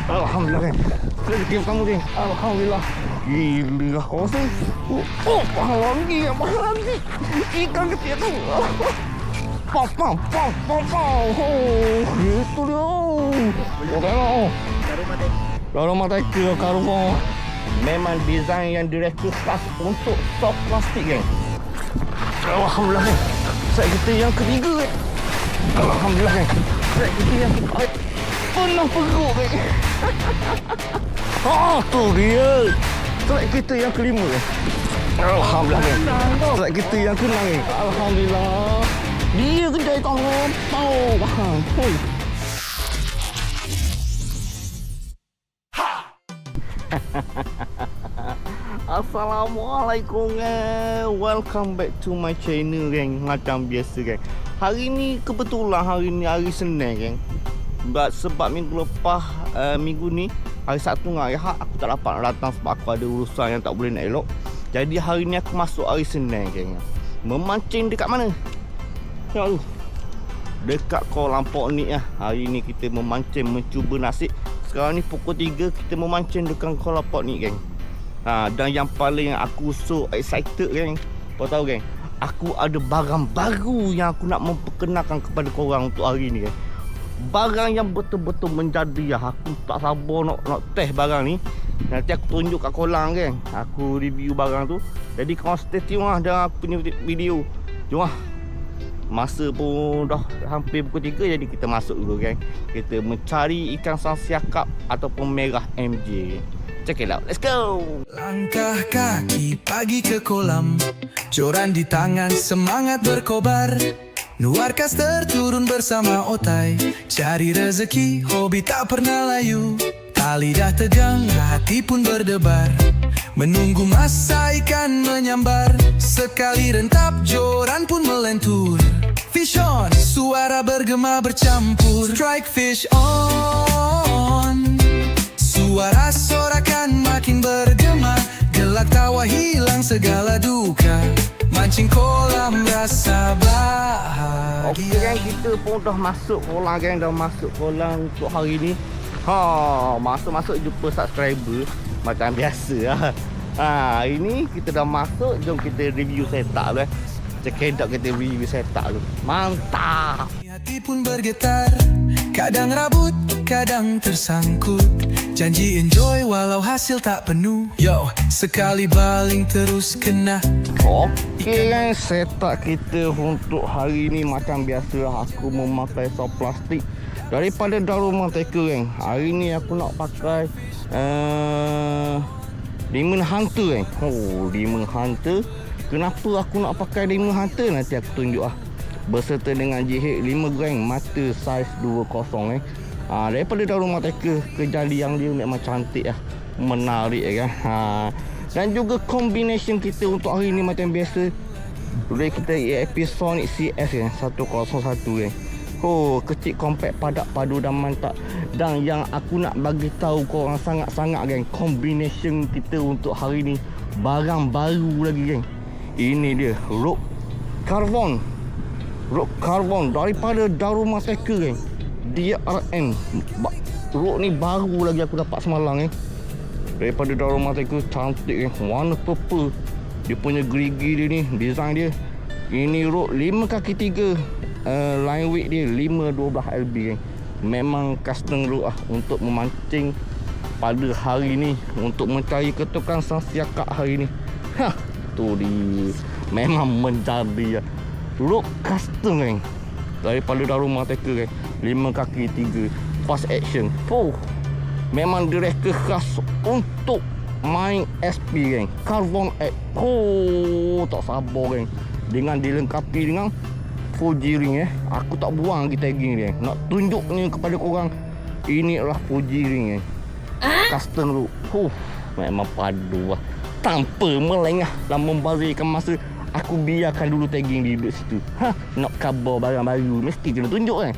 Alhamdulillah kan. Rezeki kamu geng. Alhamdulillah. Gila kau sih. Mahal lagi. Ikan kecil tu. Pam. Oh, itu dia. Oh, tengok. Rumah teka karung. Memang desain yang direka khas untuk soft plastik geng. Alhamdulillah kan. Set kita yang ketiga kan. Alhamdulillah kan. Set kita yang ketiga. Penuh perut kan. Tu dia. Set kita yang kelima kan. Alhamdulillah kan. Set kita yang keenam kan. Alhamdulillah. Dia kedai kau tahu bang. Hoi. Assalamualaikum gang. Welcome back to my channel gang. Macam biasa gang. Hari ni kebetulan hari ni hari Senin gang. Sebab minggu lepas minggu ni hari Sabtu dengan hari Ahad aku tak dapat datang sebab aku ada urusan yang tak boleh nak elok. Jadi hari ni aku masuk hari Senin gang. Memancing dekat mana? Ya tu. Dekat Kuala Lampok ni lah. Hari ni kita memancing mencuba nasib. Sekarang ni pukul 3 kita memancing dekat Kuala Lampok ni geng. Dan yang paling aku so excited geng. Kau tahu geng, aku ada barang baru yang aku nak memperkenalkan kepada korang untuk hari ni geng. Barang yang betul-betul menjadi lah. Aku tak sabar nak test barang ni. Nanti aku tunjuk kat korang geng. Aku review barang tu. Jadi korang stay tune lah dalam aku punya video. Jom lah. Masa pun dah hampir pukul 3. Jadi kita masuk dulu geng. Kita mencari ikan sang siakap ataupun merah MJ. Check it out, let's go. Langkah kaki pagi ke kolam, joran di tangan semangat berkobar. Nuar kaster turun bersama otai, cari rezeki hobi tak pernah layu. Tali dah tegang hati pun berdebar, menunggu masa ikan menyambar. Sekali rentap joran pun melentur. Fish on, suara bergema bercampur. Strike fish on, suara sorakan makin bergema. Gelak tawa hilang segala duka, mancing kolam rasa bahagia. Okey gang, kita pun dah masuk kolam gang. Dah masuk kolam untuk hari ni. Masuk jumpa subscriber macam biasa lah. Hari ni kita dah masuk. Jom kita review setup lah. Check out kita review setup tu. Mantap. Hati pun bergetar, kadang rabut, kadang tersangkut. Janji enjoy walau hasil tak penuh. Yo, sekali baling terus kena. Okey gang, setup kita untuk hari ni macam biasa lah. Aku memakai soft plastik daripada Daruma Tackle gang. Hari ni aku nak pakai Diamond Hunter gang. Diamond Hunter. Kenapa aku nak pakai Diamond Hunter? Nanti aku tunjuk lah. Berserta dengan JH 5 gram mata saiz 20 daripada Daruma Tackle. Kejadian dia memang cantik lah, menarik kan. Dan juga combination kita untuk hari ni macam biasa. Boleh kita Episonic CS kan, 101 kan. Kecil, compact, padat, padu dan mantap. Dan yang aku nak bagi tahu korang sangat-sangat geng, combination kita untuk hari ni barang baru lagi geng. Ini dia rope carbon daripada Daruma Tackle geng. DRM. Rope ni baru lagi aku dapat semalam daripada Daruma Tackle. Cantik warna purple. Dia punya gerigi dia ni, design dia. Ini rope 5 kaki 3. Line weight dia 512 lb geng. Memang custom rope lah untuk memancing pada hari ni, untuk mencari ketukan sang siakap hari ni. Tu dia. Memang menjadi rope custom geng daripada Daruma Tackle geng. 5 kaki 3 fast action. Memang direka khas untuk main SP geng. Carbon X. Tak sabar geng. Dengan dilengkapi dengan Fuji ring Aku tak buang lagi tagging dia. Nak tunjuknya kepada korang. Ini adalah Fuji ring custom rope. Memang padu lah. Tanpa melengah dan membazirkan masa, aku biarkan dulu tagging dia duduk situ. Nak khabar barang baru mesti kena tunjuk kan.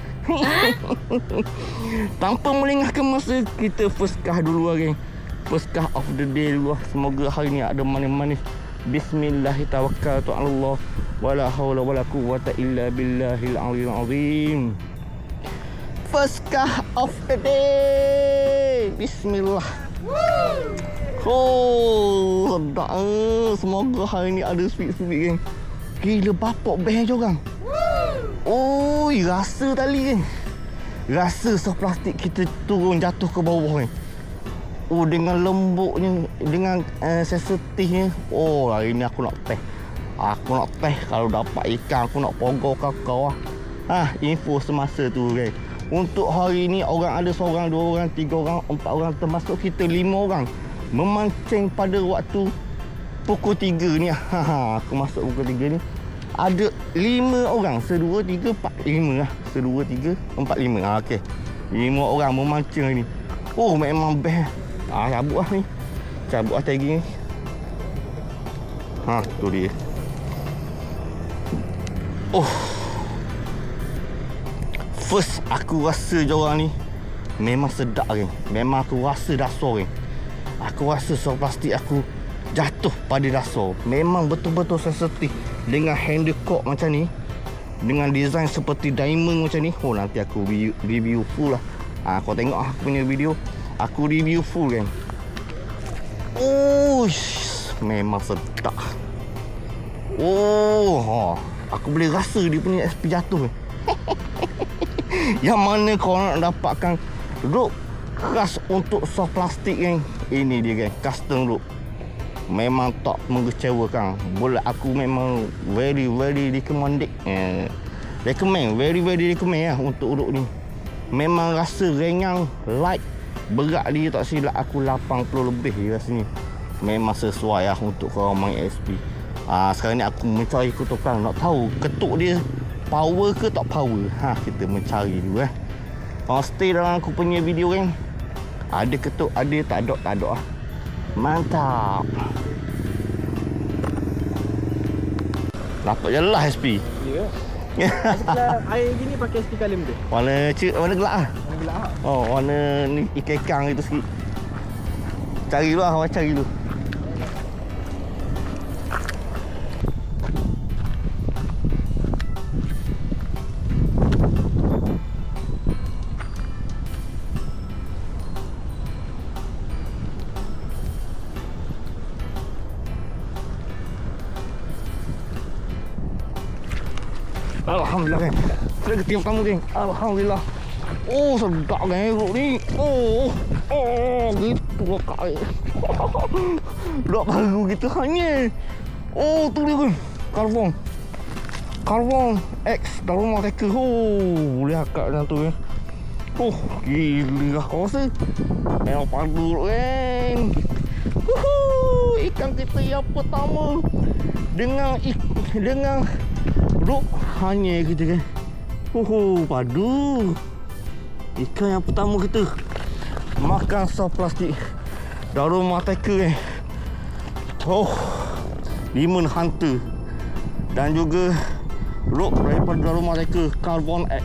Tanpa melengahkan masa, kita first cah dulu lah geng. First cah of the day dulu lah. Semoga hari ni ada manis-manis. Bismillahirrahmanirrahim. Allah wala haula wala quwwata illa billahil aliyil azim. First cah of the day. Bismillah. Oh, sedap. Semoga hari ni ada sweet-sweet, geng. Gila, bapak best je orang. Oh, rasa tali, geng. Rasa soft plastik kita turun jatuh ke bawah, geng. Oh, dengan lembutnya, dengan sensitifnya. Oh, hari ni aku nak test. Aku nak test kalau dapat ikan, aku nak pogok kakao lah. Info semasa tu, geng. Untuk hari ni orang ada seorang, dua orang, tiga orang, empat orang, termasuk kita 5 orang memancing pada waktu pukul 3 ni. Aku masuk pukul 3 ni. Ada 5 orang. 1, 2, 3, 4, 5 lah. 1, 2, 3, 4, 5. Okey. 5 orang memancing ni. Oh, memang best. Cabut lah ni. Cabut lah tagging ni. Tu dia. Oh. First aku rasa jorang ni memang sedap, geng. Memang aku rasa dasar, geng. Aku rasa soft plastik aku jatuh pada dasar. Memang betul-betul sensitif. Dengan handle cork macam ni, dengan design seperti diamond macam ni. Oh, nanti aku review full lah. Kau tengok aku punya video, aku review full, geng. Oh, memang sedap. Oh, aku boleh rasa dia punya SP jatuh, geng. Yang mana kau nak dapatkan rope khas untuk soft plastik, geng. Ini dia, geng, custom rope. Memang tak mengecewakan. Boleh, aku memang very recommend lah untuk rope ni. Memang rasa ringan, light. Berat dia tak silap aku 80 lebih je rasanya. Memang sesuai lah untuk korang main SP. Sekarang ni aku mencari ketukan, nak tahu ketuk dia power ke tak power. Kita mencari dulu, stay dalam aku punya video, geng. Ada ketuk, ada, tak ada lah. Mantap. Dapat je lah SP. Ya. Setelah air gini pakai SP Kalim tu. Warna gelap lah. Warna gelap ah. Oh, warna ni ikan-ikan itu sikit. Cari dulu lah, awak cari dulu. Alhamdulillah, geng. Sudah ketiap pertama, geng. Alhamdulillah. Oh, sedap, geng, ruk ni. Oh, gitu lah, kak. Dok baru gitu hanya. Oh, tu dia, geng. Carbon X dalam rumah teka. Oh, boleh akak macam tu, geng. Oh, gila lah kau rasa. Memang padu, geng. Ikan kita yang pertama dengan rope hanya kita, kan. Padu. Ikan yang pertama kita makan soft plastik dalam rumah teka, kan. Oh, lemon hunter dan juga rope daripada dalam rumah teka Carbon X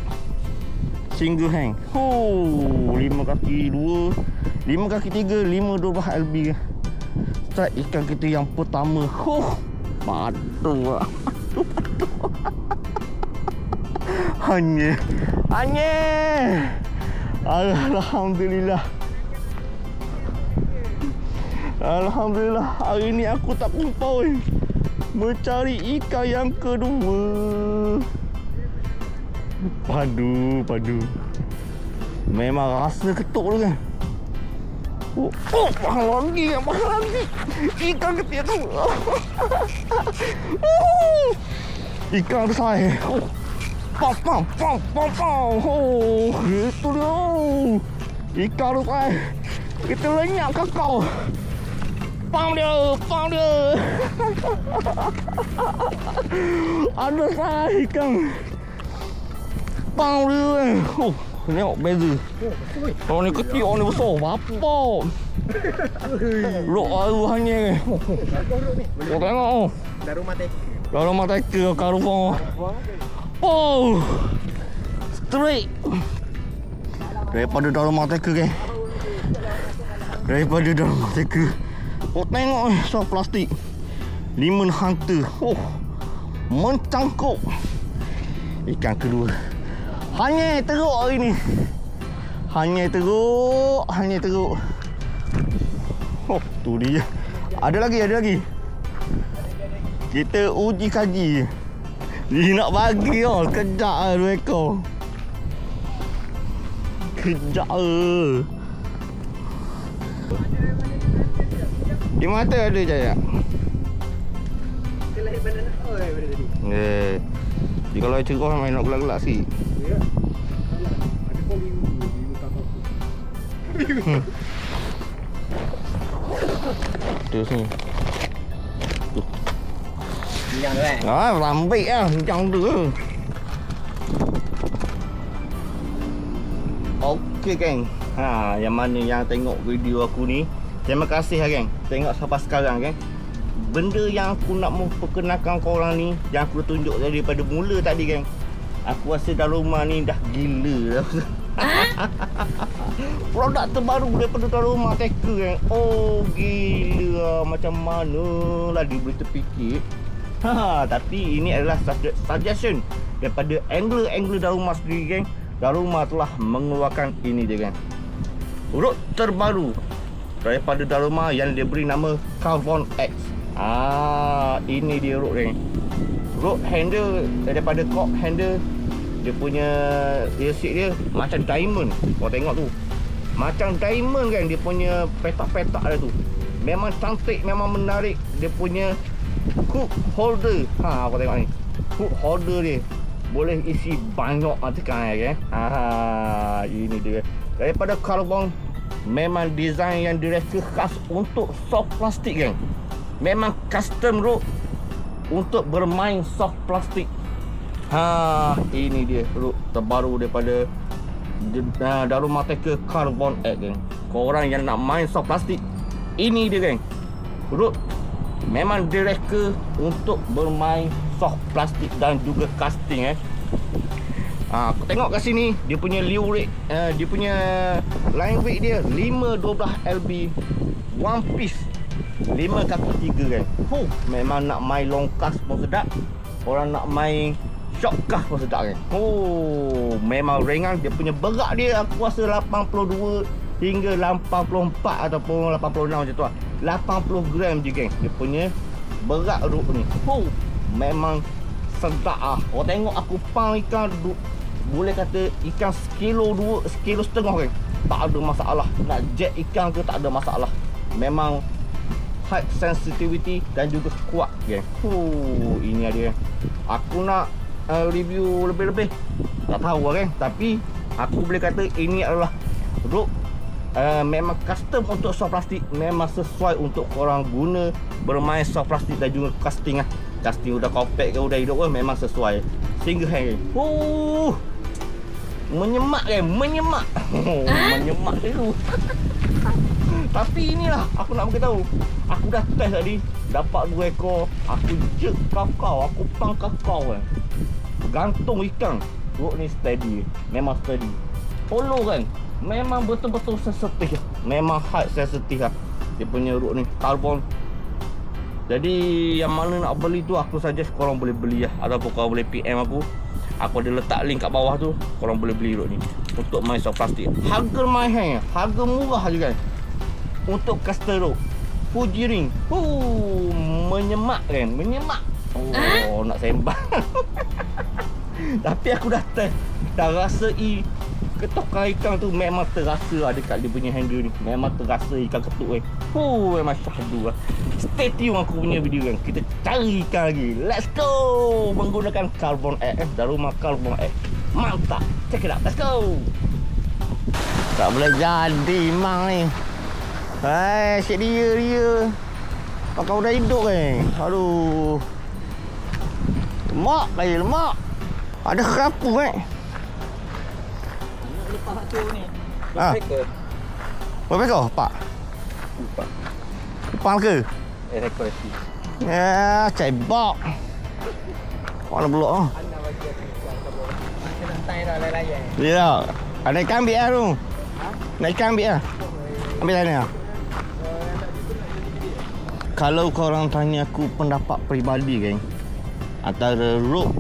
single hang. 5 kaki 2, 5 kaki 3, 5 12 LB, kan. Strike ikan kita yang pertama. Padu lah. Hanya. Alhamdulillah. Hari ni aku tak kumpul mencari ikan yang kedua. Padu. Memang rasa ketuk tu, kan. Mahal lagi. Ikan ketiak tu. Ikan besar. Pam. Itu dia. Ikan besar. Kita lenyap kakao. Pam dia. Ada saya ikan. Pam dia. Tengok beza. Orang ni kecil, orang ni besar. Bapak. Rok baru hanya. Kau tengok. Dalam rumah teka Carbon. Oh, straight daripada dalam rumah teka, kan. Daripada dalam rumah teka. Kau tengok ni, soft plastik lemon hunter. Mencangkuk ikan kedua. Hanya teruk hari ni. Hanya teruk. Oh, tu dia. Ada lagi. Kita uji kaji. Dia nak bagi oh, kejap lah 2 ekor. Kejap lah. Di mata ada Jaya. Kita lahir bandar nak oi pada tadi. Jadi kalau cerah main nak gelak-gelak sikit. Ya. Ada poli di muka aku. Tu sini. Tu. Yang tu kan. Lambat lah macam tu. Okey geng. Yang mana yang tengok video aku ni, terima kasih geng. Tengok sampai sekarang geng. Benda yang aku nak memperkenalkan korang ni, yang aku tunjuk daripada mula tadi geng, aku rasa Daruma ni dah gila dah. Produk terbaru daripada Daruma Tackle geng. Oh gila, macam mana lah dia boleh terfikir. Tapi ini adalah suggestion daripada angler Daruma sendiri geng. Daruma telah mengeluarkan ini je geng, rod terbaru daripada Daruma yang dia beri nama Carbon X. Ini dia rod geng. Rod handle daripada cork handle, dia punya shape dia macam diamond. Kau tengok tu, macam diamond kan dia punya petak-petak dia tu. Memang cantik, memang menarik. Dia punya hook holder, kau tengok ni, hook holder dia boleh isi banyak tekan kan. Ini dia daripada Carbon. Memang design yang direka khas untuk soft plastik kan. Memang custom rod untuk bermain soft plastik. Ini dia rod terbaru daripada Daruma Tackle Carbon X kan. Korang yang nak main soft plastik, ini dia kan. Rod memang direka untuk bermain soft plastik dan juga casting Aku tengok kat sini dia punya liu rate, dia punya line weight dia 512 lb, one piece 5x3 kan. Memang nak main long cast pun sedap. Orang nak main short cast pun sedap kan. Memang ringan. Dia punya berat dia aku rasa 82 hingga 84 ataupun 86 macam tu lah. 80 gram je geng dia punya berat rod ni. Memang sedap ah. Orang tengok aku pang ikan boleh kata ikan sekilo 2 kilo setengah kan, tak ada masalah. Nak jet ikan ke tak ada masalah. Memang high sensitivity dan juga kuat geng. Ini dia. Aku nak review lebih-lebih tak tahu kan, tapi aku boleh kata ini adalah rod memang custom untuk soft plastik. Memang sesuai untuk korang guna bermain soft plastik dan juga casting casting udah compact ke udah hidup ke, memang sesuai. Single hand menyemak kan, menyemak dulu. Tapi inilah aku nak beritahu, aku dah test tadi, dapat 2 ekor. Aku jerk kakao, aku pang kakao kan, gantung ikan. Rod ni steady, memang steady. Follow kan, memang betul-betul sensitif. Memang high sensitif lah dia punya rod ni, Carbon. Jadi yang mana nak beli tu aku suggest korang boleh beli lah, ataupun korang boleh PM aku. Aku ada letak link kat bawah tu, korang boleh beli rod ni untuk main soft plastik. Harga mahal, harga murah je kan. Untuk caster rod Fuji Ring, menyemak kan, menyemak. Nak sembang. Tapi aku dah test, dah rasai ketokan ikan tu memang terasa lah dekat dia punya handle ni. Memang terasa ikan ketuk memang syahdu lah. Stay tune aku punya video kan. Kita cari ikan lagi. Let's go. Menggunakan Carbon X, Daruma Carbon X. Mantap. Check it out. Let's go. Tak boleh jadi mang ni. Asyik dia. Pakai udah hidup kan. Aduh. Lemak. Ada kerapu Lepas satu ni. Berapa ekor? 4. Kupang ke? Rekod lagi. Ya, cebok. Mana blok ah? Anda bagi aku ikan kabur. Macam lantai dah layan. Ya. Ada ikan ambil ah tu. Nak ikan ambil ah. Ambil sana. Kalau korang tanya aku pendapat peribadi geng, antara rod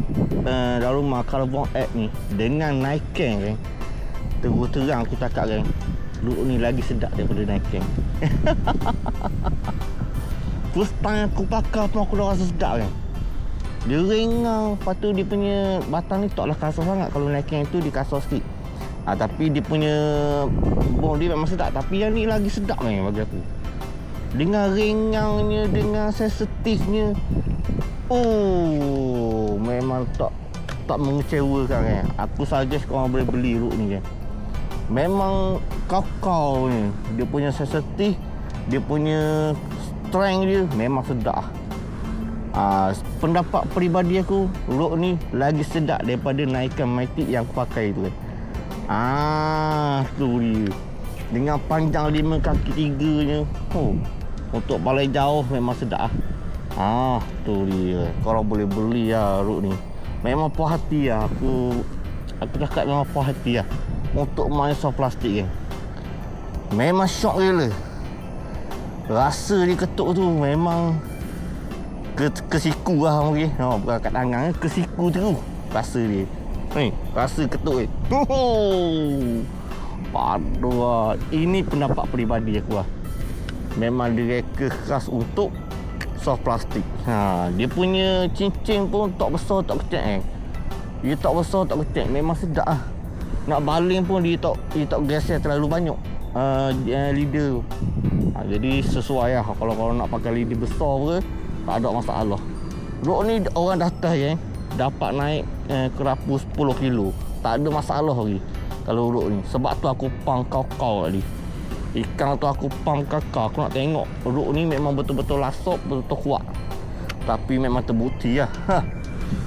Daruma Carbon X ni dengan Niken geng, Terus terang aku cakap kan, Ruk ni lagi sedap daripada Nakang. First time aku pakai pun aku dah rasa sedap kan. Dia ringan, lepas tu dia punya batang ni taklah kasar sangat. Kalau Nakang tu dia kasar sikit. Tapi dia punya bom dia memang sedap. Tapi yang ni lagi sedap kan bagi aku. Dengan ringannya, dengan sensitifnya. Oh, memang tak mengecewakan kan. Aku suggest korang boleh beli Ruk ni kan. Memang kakao ni. Dia punya sensitif, dia punya strength dia memang sedap. Pendapat peribadi aku, Ruk ni lagi sedap daripada Nikon Matic yang aku pakai tu kan. Tu dia. Dengan panjang 5 kaki 3-nya. Untuk balai jauh memang sedap. Tu dia. Korang boleh beli lah Ruk ni. Memang puas hati lah. Aku cakap memang puas hati lah. Untuk main soft plastik kan. Memang syok gila. Rasa dia ketuk tu memang ke siku lah mungkin. Bukan kat tangan, ke siku tu rasa dia. Rasa ketuk padu lah. Ini pendapat peribadi aku lah. Memang dia reka khas untuk soft plastik. Dia punya cincin pun tak besar tak kecil Dia tak besar tak kecil. Memang sedap lah. Nak baling pun dia tak geser terlalu banyak leader. Jadi sesuai lah. Kalau korang nak pakai leader besar ke, tak ada masalah. Ruk ni orang datang dapat naik kerapu 10 kilo. Tak ada masalah lagi kalau Ruk ni. Sebab tu aku pang kau tadi. Ikan tu aku pang kakak. Aku nak tengok Ruk ni memang betul-betul lasop, betul-betul kuat. Tapi memang terbukti lah.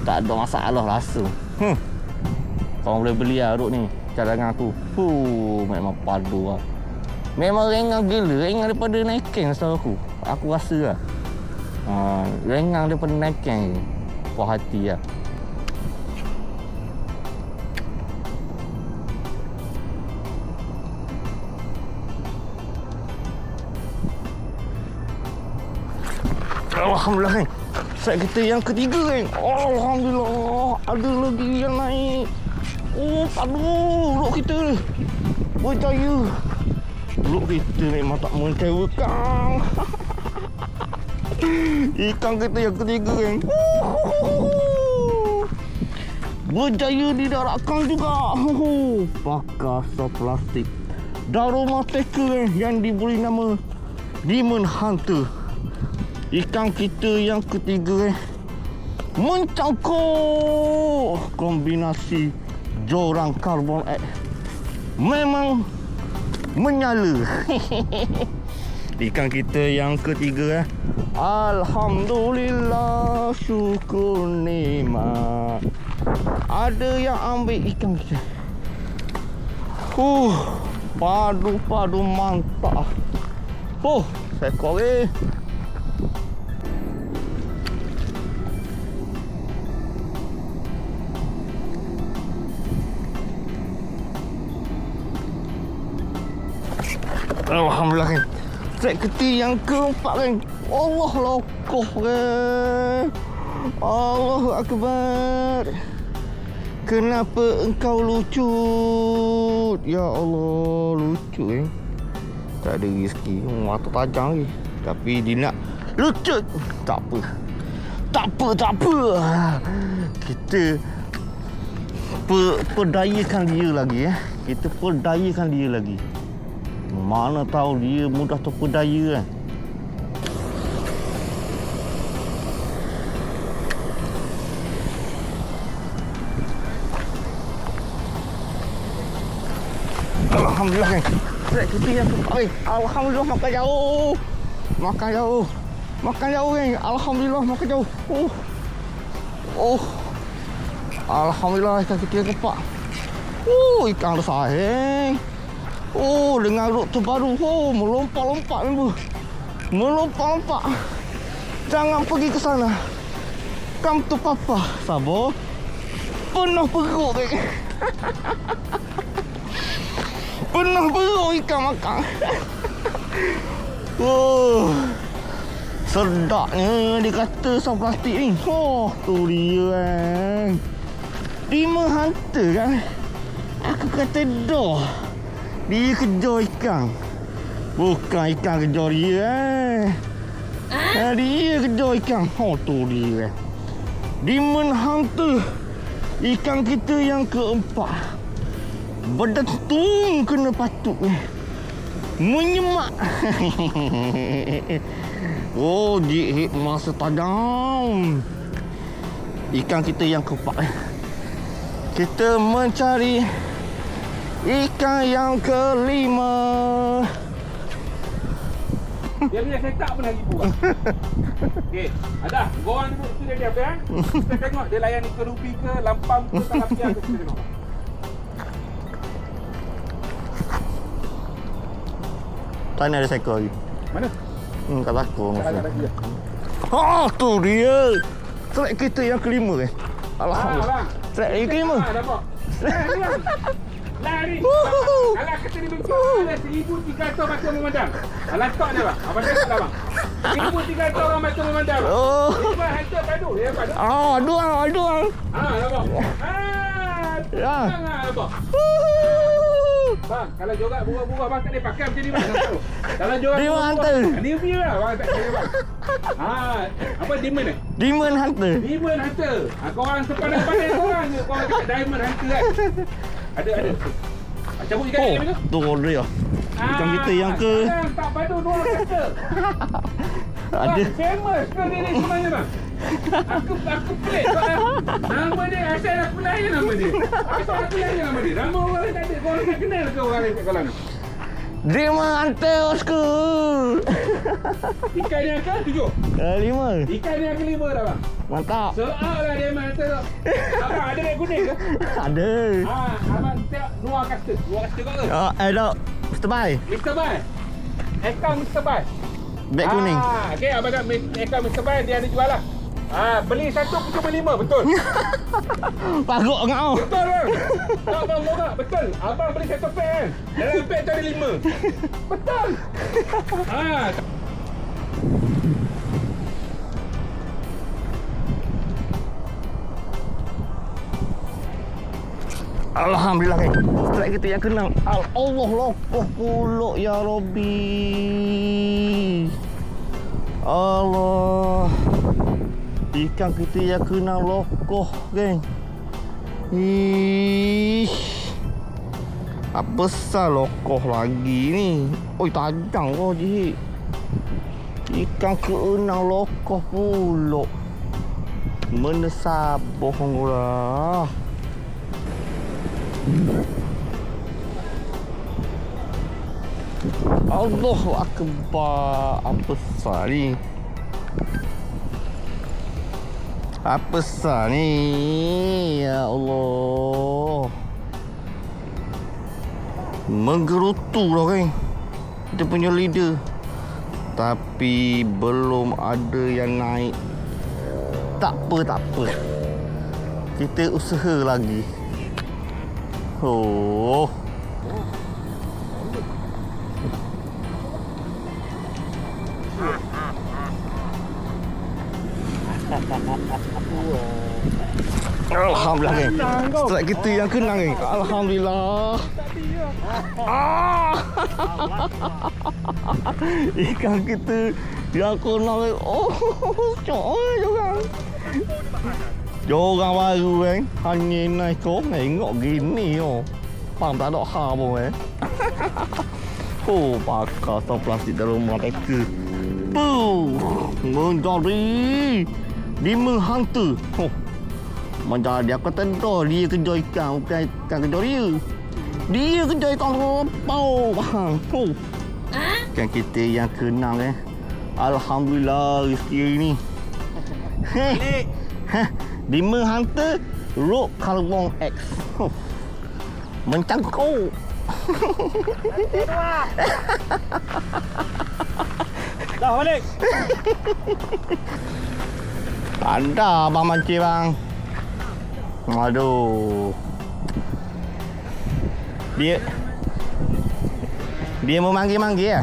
Tak ada masalah rasa. Korang boleh beli lah Ruk ni. Cadangan aku. Memang padu lah. Memang ringan gila. Ringan daripada Nakang setahu aku. Aku rasa lah. Ringan daripada Nakang ni. Puas hati lah. Alhamdulillah kan. Set kita yang ketiga kan. Alhamdulillah. Ada lagi yang naik. Aduh, Ruk kita berjaya. Ruk kita memang tak mengecewakan. Ikan kita yang ketiga kan. Berjaya didaratkan juga. Pakai soft plastik Daruma Tackle yang diberi nama Demon Hunter. Ikan kita yang ketiga mencangkuk. Kombinasi jorang karbon memang menyala. Ikan kita yang ketiga Alhamdulillah, syukur nikmat. Ada yang ambil ikan kita. Padu mantap. Seekor Alhamdulillah kan. Set keti yang keempat kan. Allah lokoh kan. Allahu Akbar. Kenapa engkau lucu? Ya Allah, lucu kan. Tak ada rezeki. Mata tajam lagi. Tapi dia nak lucu. Tak apa. Kita perdayakan dia lagi Kita perdayakan dia lagi. Mana tahu dia mudah terpedaya kan. Alhamdulillah kan. Set kita yang keempat. Alhamdulillah makan jauh kan. Alhamdulillah makan jauh. Alhamdulillah ikan kita yang keempat. Ikan besar dengan Ruk terbaru. Melompat-lompat member. Melompat-lompat. Jangan pergi ke sana. Come to Papa. Sabar. Penuh perut penuh perut ikan makan. Sedapnya dia kata soft plastik ni. Tu dia kan. Demon Hunter kan. Aku kata dah. Dia kejar ikan. Bukan ikan kejar dia dia kejar ikan. Oh tu dia. Demon Hunter. Ikan kita yang keempat. Berdentung kena patuk menyemak. Oh, dia masa tajam. Ikan kita yang keempat. Kita mencari ikan yang kelima. Dia punya setup pun lagi pun. Okey, ada. Korang duduk situ dia diam kan? Kita tengok dia layan ikan rubi ke, lampam ke, tilapia ke, kita tengok. Tanya ada seekor lagi. Mana? Tak takut Tak masa. ada lagi. Oh, tu dia. Strike kita yang kelima Alhamdulillah. Abang. Strike yang kelima. Nampak? Lari. Woohoo. Alah kata dia bentuk ada 1,300 mata memandang. Alah tok dia bang. Abang tengok tak bang? 1,300 orang mata memandang. Oh. Ini bang hantar padu. Ya padu. Aduh. Nampak? Ya. Nampak? Bang, kalau jorak buruk-buruk bang tak boleh pakai macam ni bang. Nampak? Kalau jorak Demon Hunter. Ni punya lah bang tak boleh bang. Apa Demon ni? Demon Hunter. Demon Hunter. Korang sepadan-padan korang je. Korang cakap Diamond Hunter kan. Ada. Cabut ikan ni tu. Tu dia. Ikan kita yang ke Sekarang tak padu dua kata. ada. Bang, famous ke dia ni sebenarnya bang? Aku pelik bang. Nama dia asal aku lain nama dia. Asal aku lain nama dia. Nama orang lain tak ada. Korang tak kenal ke orang lain kat kolam ni? Demon Hunter Oscar. Ikan yang ke 7? Lima. Ikan yang kelima dah bang. Mantap. Seolah Diamond Hunter tu. Abang ada red kuning ke? Ada. Abang tengok Noah Caster. Noah Caster kau ke? Ada. Mr. Bai. Mr. Bai. Akaun Mr. Bai. Beg kuning. Okey, abang kat akaun Mr. Bai dia ada jual lah. Beli 1.5 betul. Pagok dengan kau. Betul bang. Tak bang murah, betul. Abang beli satu pack kan. Dalam pack tu ada 5. Betul. Alhamdulillah kan. Strike kita yang kena. Allah lokoh puluk ya Rabbi. Allah. Ikan kita yang kena lokoh geng. Apa besar lokoh lagi ni. Oi tajam kau je. Ikan keenam lokoh puluk. Menesaboh lah. Allahu Akbar. Apa besar ni? Apa besar ni? Ya Allah. Menggerutu lah kan kita punya leader. Tapi belum ada yang naik. Tak apa. Kita usaha lagi. Oh. Alhamdulillah kan. Strike kita yang kena kan. Alhamdulillah. Ikan kita yang kena kan. Oh, coy juga. Jorang baru kan. Hanya naik kau tengok gini oh. Faham tak ada hal pun Oh, pakar stop plastik dalam rumah mereka. Menjadi Demon Hunter. Oh. Menjadi aku tentu dia kejar ikan, bukan ikan kejar dia. Dia kejar ikan terlampau. Faham? Oh. Ikan kita yang kenal Alhamdulillah rezeki hari ni. Demon Hunter Rock Carbon X. Oh. Mencangkuk. Dah balik. Ada abang mancing bang. Aduh. Dia mau manggil-manggil ya?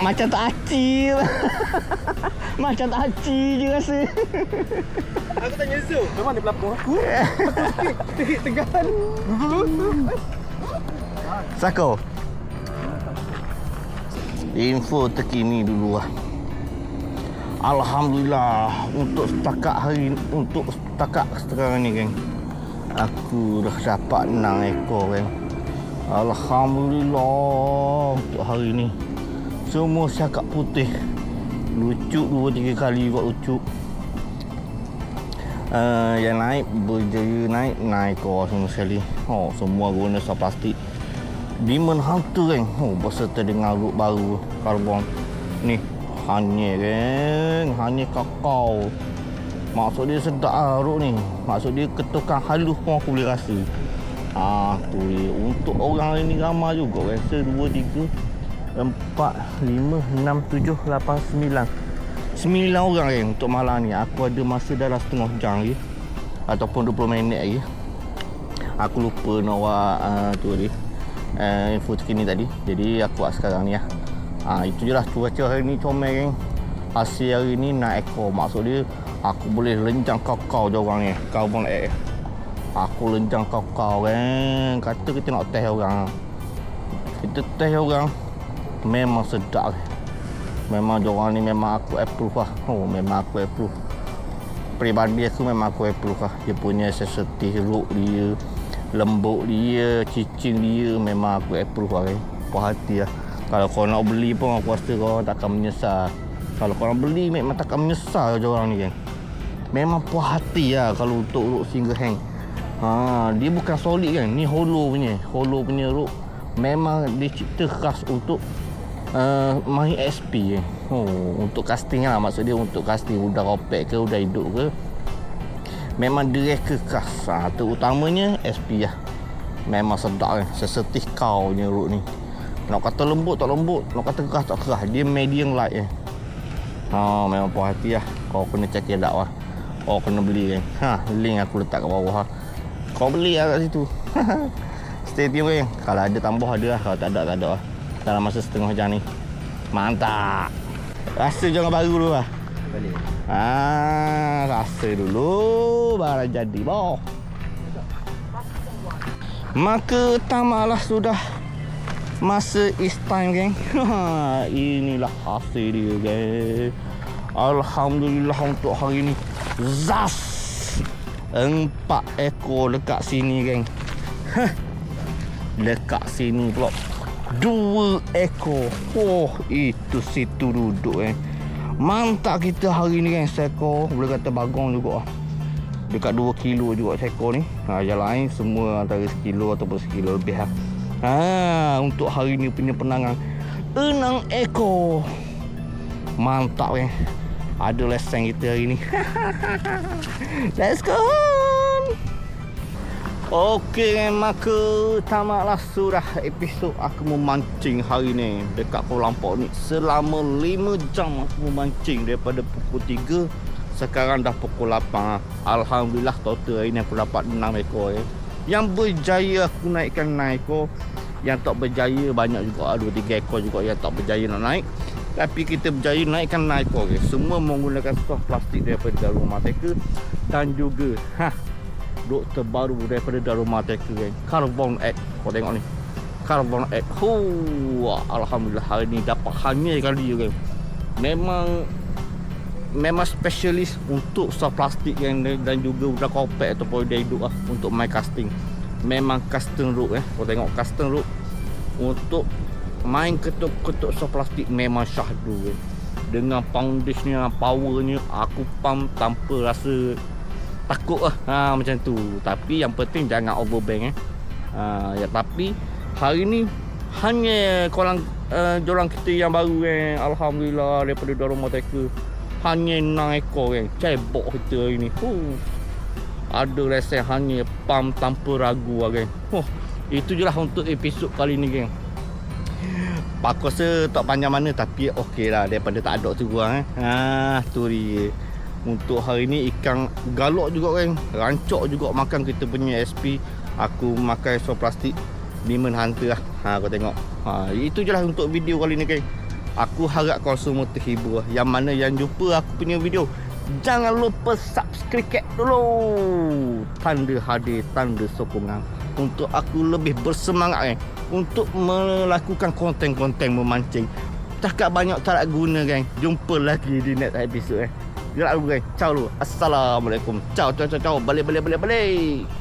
Macam tak aci. Macam tak aci je rasa. Aku tanya Zul, memang dia pelapor aku. Sikit tegan. Sako. Info terkini dulu lah. Alhamdulillah untuk setakat sekarang ni, geng. Aku dah dapat 6 ekor, geng. Alhamdulillah untuk hari ni. Semua cakap putih. Lucu 2-3 kali juga lucu. Yang naik berjaya naik ekor semua sekali. Semua guna sah plastik. Demon Hunter, kan. Berserta dengan root baru karbon. Ni hanya, kan. Hanya kakao. Maksud dia sedap lah root ni. Maksud dia ketukan halus pun aku boleh rasa. Tu dia. Untuk orang hari ni ramai juga. Rasa 2, 3, 4, 5, 6, 7, 8, 9. 9 orang, kan, untuk malam ni. Aku ada masa dalam setengah jam lagi. Ataupun 20 minit lagi. Aku lupa nak buat tu tadi. Info terkini tadi. Jadi aku buat sekarang ni lah. Itu je lah cuaca hari ni comel, kan. Hasil hari ni naik ekor. Maksud dia aku boleh lenjang kakao je orang ni. Karbon egg. Aku lenjang kakao, kan. Kata kita nak test orang. Kita test orang. Memang sedap. Memang diorang ni memang aku approve lah. Memang aku approve. Peribadi aku memang aku approve lah. Dia punya sensitif root dia, lembut dia, cicing dia, memang aku approve lah, kan. Puas hati lah. Kalau kau nak beli pun aku rasa kau takkan menyesal. Kalau kau nak beli memang takkan menyesal diorang ni, kan. Memang puas hati lah kalau untuk root single hang. Dia bukan solid, kan. Ni hollow punya root. Memang dia cipta khas untuk main SP, kan. Untuk casting lah. Maksud dia untuk casting udang kopek ke udang hidup ke. Memang dia khas. Terutamanya SP lah. Memang sedap, kan. Sesetih kau punya root ni. Nak kata lembut tak lembut, nak kata keras tak keras. Dia medium light, kan. Memang puas hati lah. Kau kena check it out lah. Kau kena beli, kan. Link aku letak kat bawah lah. Kau beli lah kat situ. Stay tune, kan. Kalau ada tambah ada lah. Kalau tak ada tak ada lah. Dalam masa setengah jam ni. Mantap. Rasa jangan baru dulu lah. Balik. Rasa dulu baru jadi, boh. Maka tamatlah sudah masa is time, geng. Inilah hasil dia, geng. Alhamdulillah untuk hari ni. Zas 4 ekor dekat sini, geng. Dekat sini pula 2 ekor. Itu situ duduk, Mantap kita hari ni, kan. Seekor boleh kata bagong juga. Dekat 2 kilo juga seekor ni. Yang lain semua antara 1 kilo ataupun 1 kilo lebih lah. Untuk hari ni punya penangan 6 ekor. Mantap, kan. Ada lesen kita hari ni. Let's go. Okey, kan. Maka tamatlah sudah episod aku memancing hari ni dekat Pulau Lampau ni. Selama 5 jam aku memancing daripada pukul 3. Sekarang dah pukul 8. Alhamdulillah total hari ni aku dapat 6 ekor, Yang berjaya aku naikkan 6 ekor. Yang tak berjaya banyak juga, 2-3 ekor juga yang tak berjaya nak naik. Tapi kita berjaya naikkan 6 ekor, Semua menggunakan soft plastik daripada Daruma Teka. Dan juga duk terbaru daripada Daruma Teka, Carbon Egg. Kau tengok ni, Carbon Egg. Alhamdulillah hari ni dapat hanya kali, Memang spesialis untuk soft plastik, dan juga udang kopek ataupun udang hidup lah, untuk main casting. Memang custom root, Kau tengok custom root untuk main ketuk-ketuk soft plastik memang syahdu, Dengan foundation, powernya, aku pump tanpa rasa takut lah. Macam tu. Tapi yang penting jangan overbank, tapi hari ni hanya korang kita yang baru, Alhamdulillah daripada Daruma Teka. Hanya 6 ekor, cebok kita hari ni. Ada rasa hanya pump tanpa ragu lah, Itu je lah untuk episod kali ni, Aku rasa tak panjang mana, tapi okey lah daripada tak ada tu kurang, tu dia. Untuk hari ni ikan galok juga, Rancok juga makan kita punya SP. Aku makan soft plastik. Demon Hunter lah. Kau tengok. Itu je lah untuk video kali ni, geng. Aku harap kau semua terhibur. Yang mana yang jumpa aku punya video, jangan lupa subscribe dulu. Tanda hadir, tanda sokongan untuk aku lebih bersemangat, untuk melakukan konten-konten memancing. Cakap banyak tak guna, geng. Jumpa lagi di next episode. Gerak dulu, geng. Ciao dulu. Assalamualaikum. Ciao. Balik.